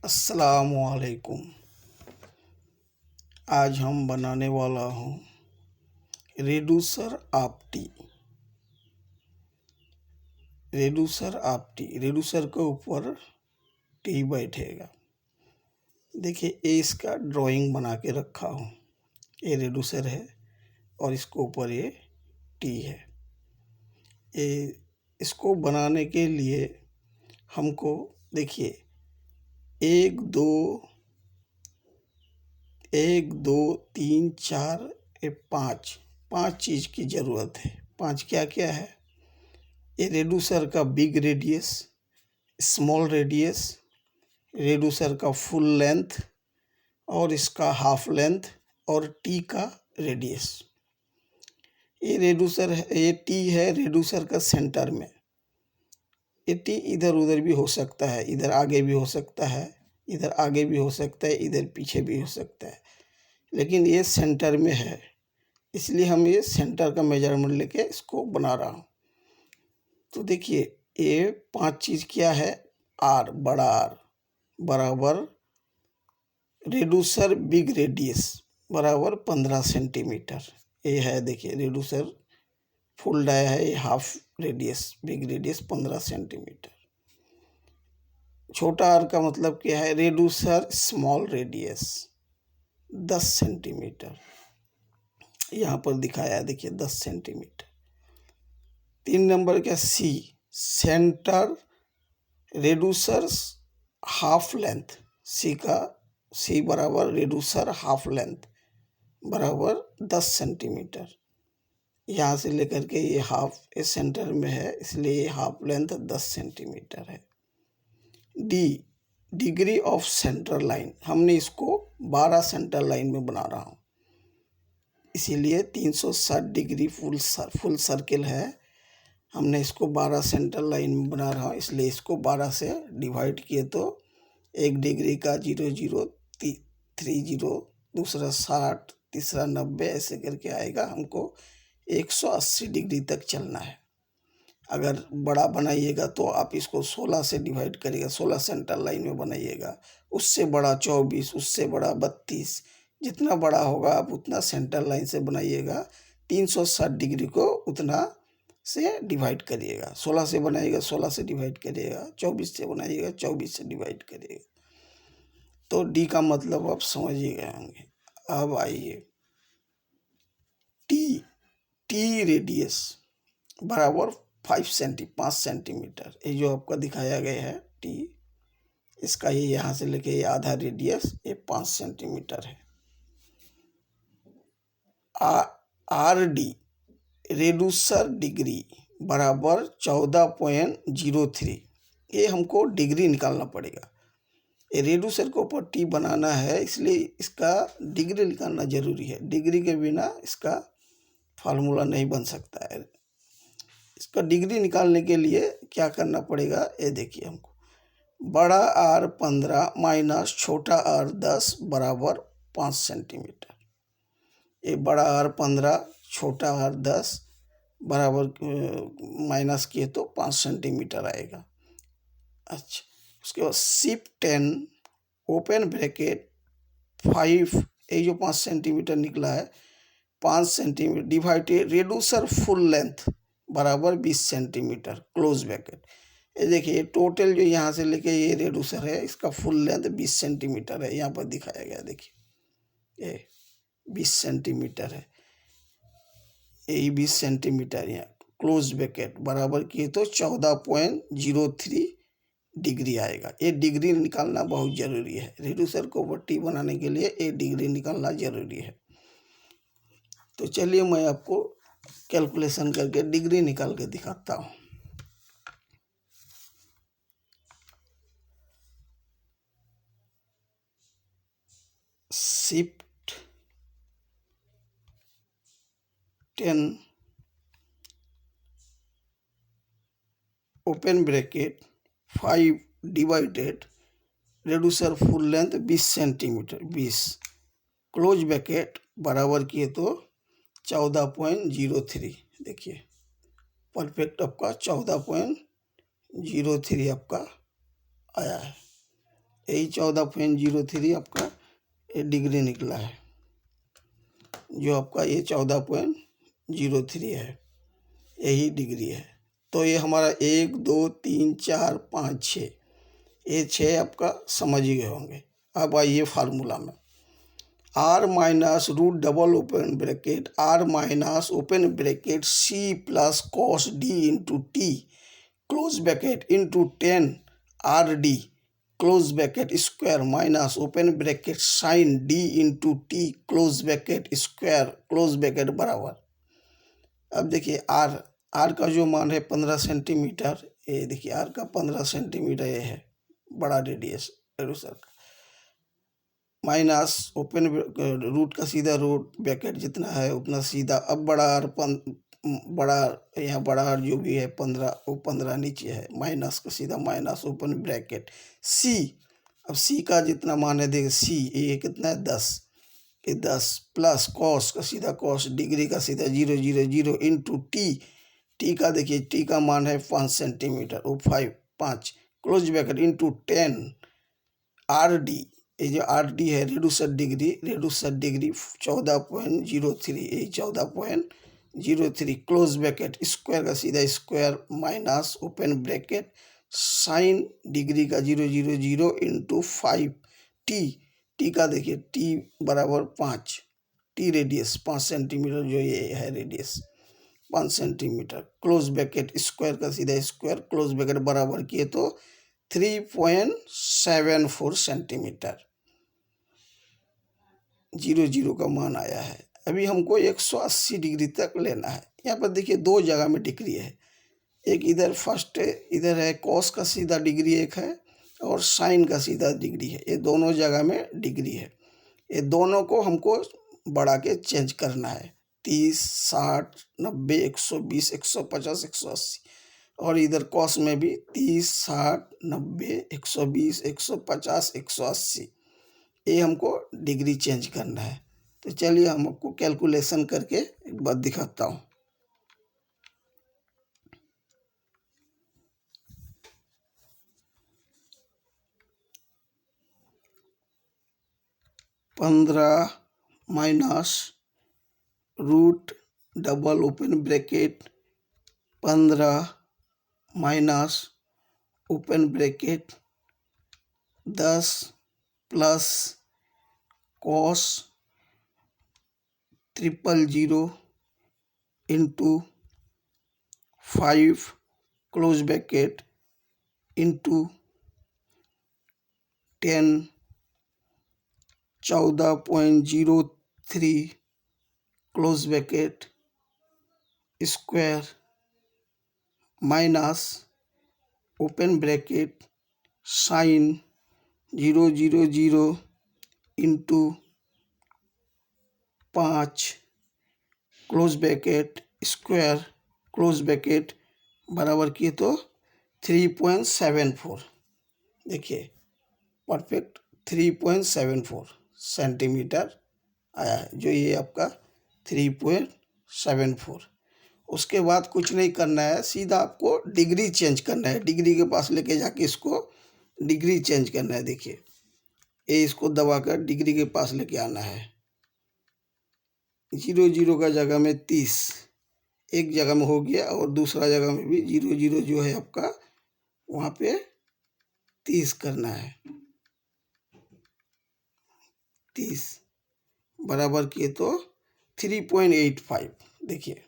अस्सलामुअलैकुम। आज हम बनाने वाला हूँ रेड्यूसर ऑफ टी। रेड्यूसर के ऊपर टी बैठेगा। देखिए, ये इसका ड्राइंग बना के रखा हूँ। ये रेड्यूसर है और इसके ऊपर ये टी है। ये इसको बनाने के लिए हमको देखिए एक दो तीन चार पाँच चीज़ की ज़रूरत है। पांच क्या क्या है? ये रेड्यूसर का big radius, small radius, reducer का फुल लेंथ और इसका हाफ लेंथ और टी का रेडियस। ये रेड्यूसर है, ये टी है रेड्यूसर का सेंटर में। ये टी इधर उधर भी हो सकता है, इधर आगे भी हो सकता है, इधर आगे भी हो सकता है, इधर पीछे भी हो सकता है, लेकिन ये सेंटर में है, इसलिए हम ये सेंटर का मेजरमेंट लेके इसको बना रहा हूँ। तो देखिए, ये पांच चीज़ क्या है? आर, बड़ा आर बराबर रेड्यूसर बिग रेडियस बराबर 15 सेंटीमीटर। ये है, देखिए रेड्यूसर फुल डाई है, ये half radius, big radius 15 centimetre. छोटा आर का मतलब क्या है? Reducer small radius 10 centimetre. यहाँ पर दिखाया है, देखिए 10 सेंटीमीटर। 3 नंबर का सी, सेंटर रेड्यूसर हाफ लेंथ। सी बराबर रेड्यूसर हाफ लेंथ बराबर 10 सेंटीमीटर। यहाँ से लेकर के ये हाफ ए सेंटर में है, इसलिए ये हाफ लेंथ 10 सेंटीमीटर है। D, degree of centre line. हमने इसको 12 सेंटर लाइन में बना रहा हूँ, इसीलिए 360 डिग्री फुल सर्किल है। हमने इसको 12 सेंटर लाइन में बना रहा हूँ, इसलिए इसको 12 से डिवाइड किए तो 1 डिग्री का 0.030, दूसरा 60, तीसरा 90, ऐसे करके आएगा। हमको 180 डिग्री तक चलना है। अगर बड़ा बनाइएगा तो आप इसको 16 से डिवाइड करिएगा, 16 सेंटर लाइन में बनाइएगा। उससे बड़ा 24, उससे बड़ा 32, जितना बड़ा होगा आप उतना सेंटर लाइन से बनाइएगा। 360 डिग्री को उतना से डिवाइड करिएगा। 16 से बनाइएगा, 16 से डिवाइड करिएगा। 24 से बनाइएगा, 24 से डिवाइड करिएगा। तो डी का मतलब आप समझ ही गए होंगे। अब आइए, टी रेडियस बराबर 5 सेंटीमीटर। ये जो आपका दिखाया गया है टी, इसका ये यहाँ से लेके ये आधा रेडियस, ये 5 सेंटीमीटर है। आर डी रेड्यूसर डिग्री बराबर 14.03। ये हमको डिग्री निकालना पड़ेगा। ये रेड्यूसर को ऊपर टी बनाना है, इसलिए इसका डिग्री निकालना जरूरी है। डिग्री के बिना इसका फार्मूला नहीं बन सकता है। इसका डिग्री निकालने के लिए क्या करना पड़ेगा? ये देखिए, हमको बड़ा आर 15 माइनस छोटा आर 10 बराबर 5 सेंटीमीटर। ये बड़ा आर 15, छोटा आर 10 बराबर माइनस किए तो 5 सेंटीमीटर आएगा। अच्छा, उसके बाद सिप 10 ओपन ब्रैकेट 5, ये जो 5 सेंटीमीटर निकला है, 5 centimetre divided reducer full length बराबर 20 सेंटीमीटर क्लोज ब्रैकेट। ये देखिए, टोटल जो यहाँ से लेके ये रेड्यूसर है, इसका फुल लेंथ 20 सेंटीमीटर है। यहाँ पर दिखाया गया, देखिए ये 20 सेंटीमीटर है, यही 20 सेंटीमीटर। यहाँ क्लोज ब्रैकेट बराबर किए तो 14.03 डिग्री आएगा। ये डिग्री निकालना बहुत ज़रूरी है। रेड्यूसर को पट्टी बनाने के लिए ये डिग्री निकालना ज़रूरी है। तो चलिए, मैं आपको कैलकुलेशन करके डिग्री निकाल के दिखाता हूँ। Shift 10 open bracket 5 divided reducer full length 20 centimetre 20 close bracket बराबर किए तो 14.03। देखिए, परफेक्ट आपका 14.03 आपका आया है। यही 14.03 आपका ये डिग्री निकला है, जो आपका ये 14.03 है, यही डिग्री है। तो ये हमारा 1 2 3 4 5 6, ये 6 आपका समझ ही गए होंगे। अब आइए फार्मूला में, r minus root double open bracket r minus open bracket c plus cos d into T close bracket into 10 R D close bracket square minus open bracket sine d into T close bracket square close bracket बराबर। अब देखिए r का जो मान है 15 centimetre, ये देखिए r का 15 सेंटीमीटर ये है बड़ा रेडियस रेडूसर का, माइनस ओपन रूट का सीधा रूट ब्रैकेट जितना है उतना सीधा। अब बड़ा यहाँ बड़ा आर जो भी है 15, वो 15 नीचे है, माइनस का सीधा माइनस ओपन ब्रैकेट सी। अब सी का जितना मान है देखिए सी ये कितना है 10, ये 10 प्लस कॉस का सीधा कॉस डिग्री का सीधा 0 0 0 इंटू टी का देखिए टी का मान है 5 सेंटीमीटर, वो 5 close bracket into 10 R D, ये जो आर डी है रेडूसर डिग्री 14.03, ये 14.03 क्लोज ब्रैकेट स्क्वायर का सीधा square minus open bracket sine degree का 0 0 0 इंटू 5 टी का देखिए टी बराबर 5, टी रेडियस 5 सेंटीमीटर जो ये है radius 5 centimetre, close bracket square का सीधा स्क्वायर क्लोज ब्रैकेट बराबर किए तो 3.74 सेंटीमीटर 0 का मान आया है। अभी हमको 180 डिग्री तक लेना है। यहाँ पर देखिए दो जगह में डिग्री है, एक इधर फर्स्ट इधर है कॉस का सीधा डिग्री एक है और साइन का सीधा डिग्री है, ये दोनों जगह में डिग्री है। ये दोनों को हमको बढ़ा के चेंज करना है, 30 60 90 120 150 180, और इधर कॉस में भी 30 60 90 120 150 180, ये हमको डिग्री चेंज करना है। तो चलिए हम आपको कैलकुलेशन करके एक बार दिखाता हूँ। पंद्रह minus root double open bracket 15 minus open bracket 10 plus cos 000 into 5 close bracket into 10 14.03 close bracket square minus open bracket sine 0 0 0 into 5 close bracket square close bracket बराबर किए तो 3.74, देखिए परफेक्ट 3.74 सेंटीमीटर आया है, जो ये आपका 3.74। उसके बाद कुछ नहीं करना है, सीधा आपको डिग्री चेंज करना है, डिग्री के पास लेके जाके इसको डिग्री चेंज करना है। देखिए ये इसको दबाकर डिग्री के पास लेके आना है, 0 0 का जगह में 30 एक जगह में हो गया और दूसरा जगह में भी 0 0 जो है आपका वहाँ पे 30 करना है, 30 बराबर किए तो 3.85, देखिए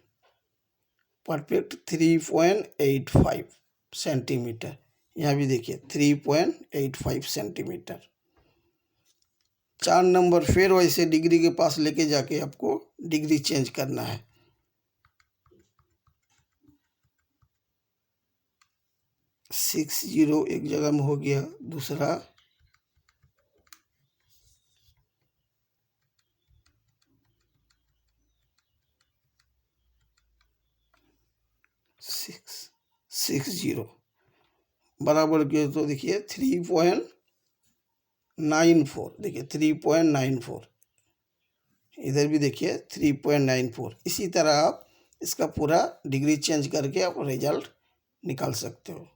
परफेक्ट 3.85 सेंटीमीटर। यहाँ भी देखिए 3.85 सेंटीमीटर। 4 नंबर फिर वैसे डिग्री के पास लेके जाके आपको डिग्री चेंज करना है। सिक्स 0 एक जगह में हो गया, दूसरा 660 बराबर किया तो देखिए 3.94, देखिए 3.94, इधर भी देखिए 3.94। इसी तरह आप इसका पूरा डिग्री चेंज करके आप रिजल्ट निकाल सकते हो।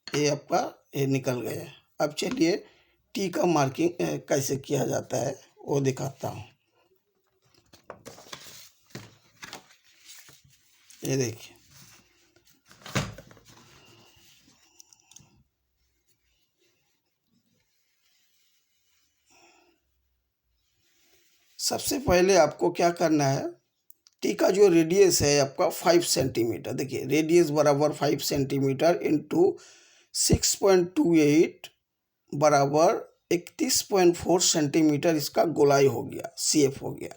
ये आपका ये निकल गया। अब चलिए टी का मार्किंग कैसे किया जाता है वो दिखाता हूँ। ये देखिए, सबसे पहले आपको क्या करना है, टी का जो रेडियस है आपका 5 सेंटीमीटर, देखिए रेडियस बराबर 5 सेंटीमीटर इंटू 6.28 बराबर 31.4 सेंटीमीटर इसका गोलाई हो गया, CF हो गया।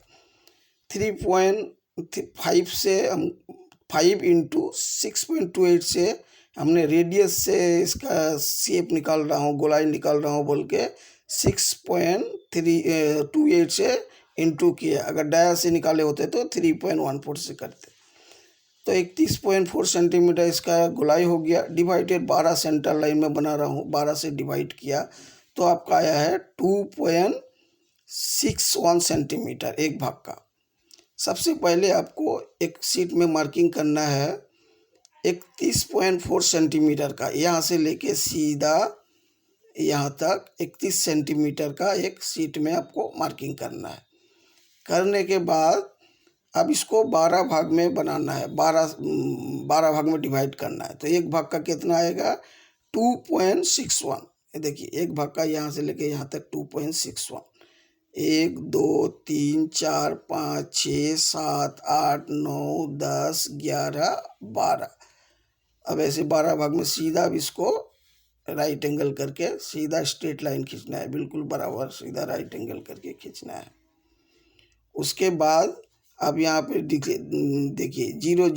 3.5 से हम 5 इंटू 6.28 से हमने रेडियस से इसका CF निकाल रहा हूँ, गोलाई निकाल रहा हूँ बोल के 6.328 से इंटू किया। अगर डाया से निकाले होते तो 3.14 से करते। तो 31.4 सेंटीमीटर इसका गोलाई हो गया। डिवाइडेड 12 सेंटर लाइन में बना रहा हूँ, 12 से डिवाइड किया तो आपका आया है 2.61 सेंटीमीटर एक भाग का। सबसे पहले आपको एक शीट में मार्किंग करना है 31.4 सेंटीमीटर का, यहाँ से लेके सीधा यहाँ तक 31 सेंटीमीटर का एक शीट में आपको मार्किंग करना है। करने के बाद अब इसको 12 भाग में बनाना है, 12 भाग में डिवाइड करना है। तो एक भाग का कितना आएगा 2.61। ये देखिए एक भाग का यहाँ से लेके यहाँ तक 2.61। 1 2 3 4 5 6 7 8 9 10 11 12। अब ऐसे 12 भाग में सीधा अब इसको राइट एंगल करके सीधा स्ट्रेट लाइन खींचना है, बिल्कुल बराबर सीधा राइट एंगल करके खींचना है। उसके बाद अब यहाँ पे देखिए 0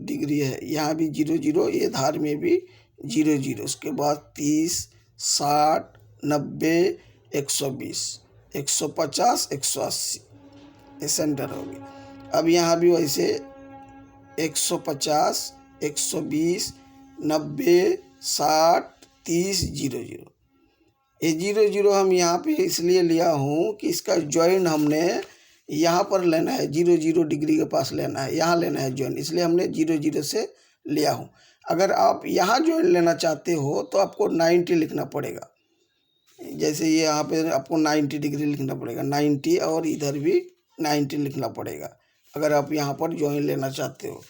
डिग्री है, यहाँ भी 0, ये धार में भी 0। उसके बाद 30 60 90 120 150 180 ये सेंटर हो गया। अब यहाँ भी वैसे 150 120 90 60 30 0। ये 0 हम यहाँ पे इसलिए लिया हूँ कि इसका जॉइंट हमने यहाँ पर लेना है, 0 डिग्री के पास लेना है, यहाँ लेना है जॉइंट, इसलिए हमने 0 से लिया हूँ। अगर आप यहाँ जॉइंट लेना चाहते हो तो आपको 90 लिखना पड़ेगा। जैसे ये यहाँ पे आपको 90 डिग्री लिखना पड़ेगा, 90, और इधर भी 90 लिखना पड़ेगा अगर आप यहाँ पर जॉइंट लेना चाहते हो।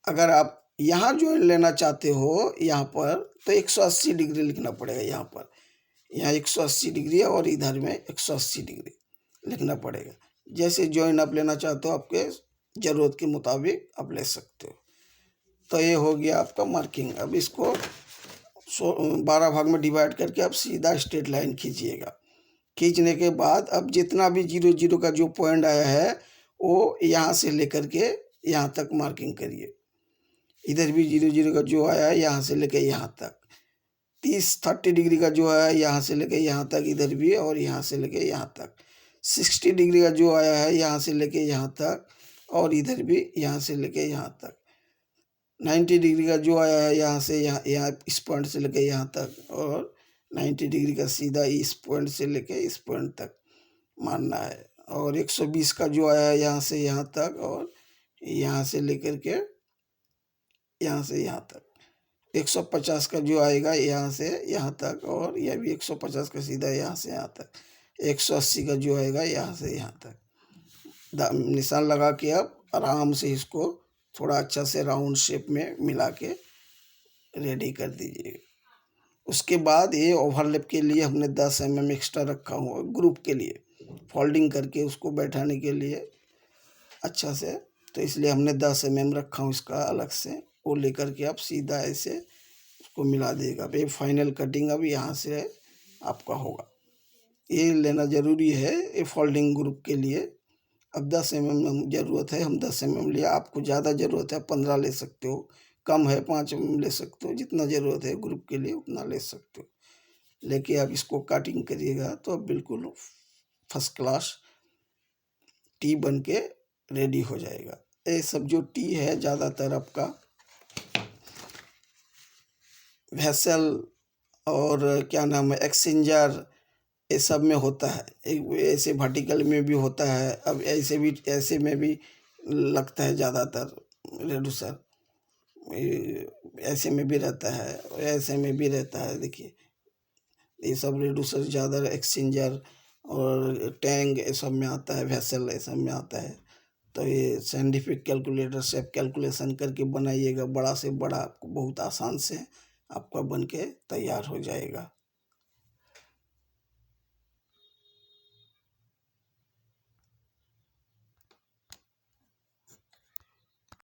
अगर आप यहाँ जॉइंट लेना चाहते हो यहाँ पर तो 180 डिग्री लिखना पड़ेगा। यहाँ पर यहाँ 180 डिग्री और इधर में 180 डिग्री लिखना पड़ेगा। जैसे जॉइंट आप लेना चाहते हो आपके ज़रूरत के मुताबिक आप ले सकते हो। तो ये हो गया आपका मार्किंग। अब इसको 12 भाग में डिवाइड करके आप सीधा स्ट्रेट लाइन खींचिएगा। खींचने के बाद अब जितना भी 0 का जो पॉइंट आया है वो यहाँ से लेकर के यहाँ तक मार्किंग करिए। इधर भी 0 का जो आया है यहाँ से लेकर यहाँ तक। 30 डिग्री का जो आया है यहाँ से लेकर यहाँ तक, इधर भी, और यहाँ से लेकर यहाँ तक। 60 डिग्री का जो आया है यहाँ से लेकर यहाँ तक, और इधर भी यहाँ से लेकर यहाँ तक। 90 डिग्री का जो आया है यहाँ से यहाँ इस पॉइंट से लेकर यहाँ तक, और 90 डिग्री का सीधा इस पॉइंट से लेकर इस पॉइंट तक मारना है। और 120 का जो आया है यहाँ से यहाँ तक, और यहाँ से लेकर के यहाँ से यहाँ तक। 150 का जो आएगा यहाँ से यहाँ तक, और यह भी 150 का सीधा यहाँ से यहाँ तक। 180 का जो आएगा यहाँ से यहाँ तक। निशान लगा के अब आराम से इसको थोड़ा अच्छा से राउंड शेप में मिला के रेडी कर दीजिए। उसके बाद ये ओवरलैप के लिए हमने 10 mm एक्स्ट्रा रखा हुआ ग्रुप के लिए, फोल्डिंग करके उसको बैठाने के लिए अच्छा से, तो इसलिए हमने 10 mm रखा हूँ इसका अलग से। वो लेकर के आप सीधा ऐसे उसको मिला देगा। अब ये फाइनल कटिंग अब यहाँ से आपका होगा। ये लेना ज़रूरी है ये फोल्डिंग ग्रुप के लिए। अब 10 mm ज़रूरत है, हम 10 mm लिया। आपको ज़्यादा ज़रूरत है 15 ले सकते हो, कम है 5 mm ले सकते हो, जितना ज़रूरत है ग्रुप के लिए उतना ले सकते हो। लेके आप इसको कटिंग करिएगा तो बिल्कुल फर्स्ट क्लास टी बन के रेडी हो जाएगा। ये सब जो टी है ज़्यादातर आपका वेसल और क्या नाम है एक्सचेंजर, ये सब में होता है। एक ऐसे वर्टिकल में भी होता है, अब ऐसे में भी लगता है ज़्यादातर रेड्यूसर। ऐसे में भी रहता है और ऐसे में भी रहता है। देखिए ये सब रेडूसर ज़्यादा एक्सचेंजर और टैंक ये सब में आता है, वेसल ये सब में आता है। तो ये साइंटिफिक कैलकुलेटर से आप कैलकुलेशन करके बनाइएगा, बड़ा से बड़ा आपको बहुत आसान से आपका बन के तैयार हो जाएगा।